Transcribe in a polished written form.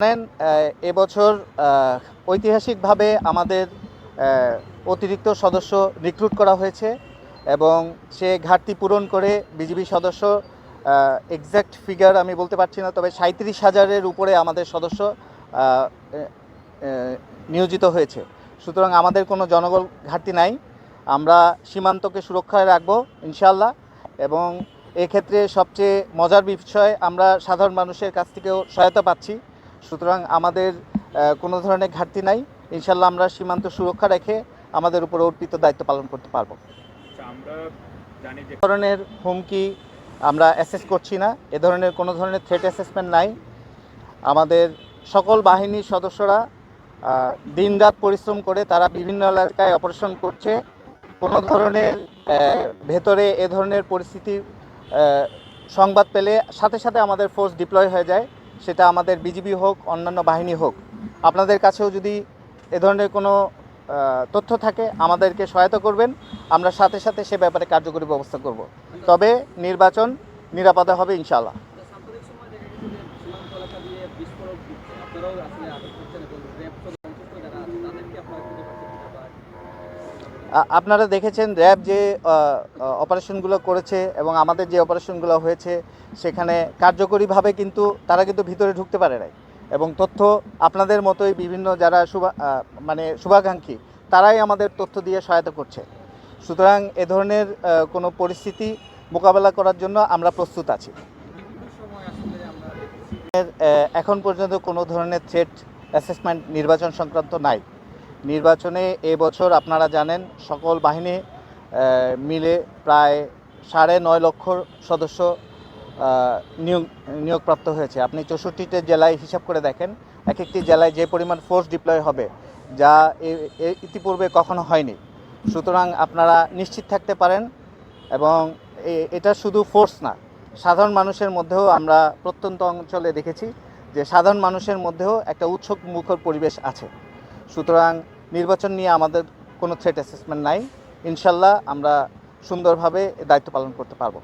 জানেন এবছর ঐতিহাসিকভাবে আমাদের অতিরিক্ত সদস্য রিক্রুট করা হয়েছে এবং সে ঘাটতি পূরণ করে বিজিবি সদস্য এক্স্যাক্ট ফিগার আমি বলতে পারছি না, তবে 37,000-এর উপরে আমাদের সদস্য নিয়োজিত হয়েছে। সুতরাং আমাদের কোনো জনবল ঘাটতি নাই। আমরা সীমান্তকে সুরক্ষায় রাখবো ইনশাআল্লাহ, এবং এক্ষেত্রে সবচেয়ে মজার বিষয় আমরা সাধারণ মানুষের কাছ থেকেও সহায়তা পাচ্ছি। সুতরাং আমাদের কোনো ধরনের ঘাটতি নাই। ইনশাআল্লাহ আমরা সীমান্ত সুরক্ষা রেখে আমাদের উপর অর্পিত দায়িত্ব পালন করতে পারবো। আমরা জানি যে ধরনের হুমকি আমরা অ্যাসেস করছি না, এ ধরনের কোনো ধরনের থ্রেট অ্যাসেসমেন্ট নাই। আমাদের সকল বাহিনীর সদস্যরা দিনরাত পরিশ্রম করে তারা বিভিন্ন এলাকায় অপারেশন করছে। কোনো ধরনের ভেতরে এ ধরনের পরিস্থিতি সংবাদ পেলে সাথে সাথে আমাদের ফোর্স ডিপ্লয় হয়ে যায়, সেটা আমাদের বিজিবি হোক অন্যান্য বাহিনী হোক। আপনাদের কাছেও যদি এ ধরনের কোনো তথ্য থাকে আমাদেরকে সহায়তা করবেন, আমরা সাথে সাথে সে ব্যাপারে কার্যকরী ব্যবস্থা করব। তবে নির্বাচন নিরাপদে হবে ইনশাআল্লাহ। আপনারা দেখেছেন র্যাব যে অপারেশনগুলো করেছে এবং আমাদের যে অপারেশনগুলো হয়েছে সেখানে কার্যকরীভাবে কিন্তু তারা কিন্তু ভিতরে ঢুকতে পারে নাই, এবং তথ্য আপনাদের মতোই বিভিন্ন যারা শুভাকাঙ্ক্ষী তারাই আমাদের তথ্য দিয়ে সহায়তা করছে। সুতরাং এ ধরনের কোনো পরিস্থিতি মোকাবেলা করার জন্য আমরা প্রস্তুত আছি। এখন পর্যন্ত কোনো ধরনের থ্রেট অ্যাসেসমেন্ট নির্বাচন সংক্রান্ত নাই। নির্বাচনে এবছর আপনারা জানেন সকল বাহিনী মিলে প্রায় 9.5 লক্ষ সদস্য নিয়োগপ্রাপ্ত হয়েছে। আপনি 64টি জেলায় হিসাব করে দেখেন, এক একটি জেলায় যে পরিমাণ ফোর্স ডিপ্লয় হবে যা ইতিপূর্বে কখনো হয়নি। সুতরাং আপনারা নিশ্চিত থাকতে পারেন, এবং এটা শুধু ফোর্স না, সাধারণ মানুষের মধ্যেও আমরা প্রত্যন্ত অঞ্চলে দেখেছি যে সাধারণ মানুষের মধ্যেও একটা উৎসব মুখর পরিবেশ আছে। সুতরাং নির্বাচন নিয়ে আমাদের কোনো থ্রেট অ্যাসেসমেন্ট নাই। ইনশাল্লাহ আমরা সুন্দরভাবে দায়িত্ব পালন করতে পারবো।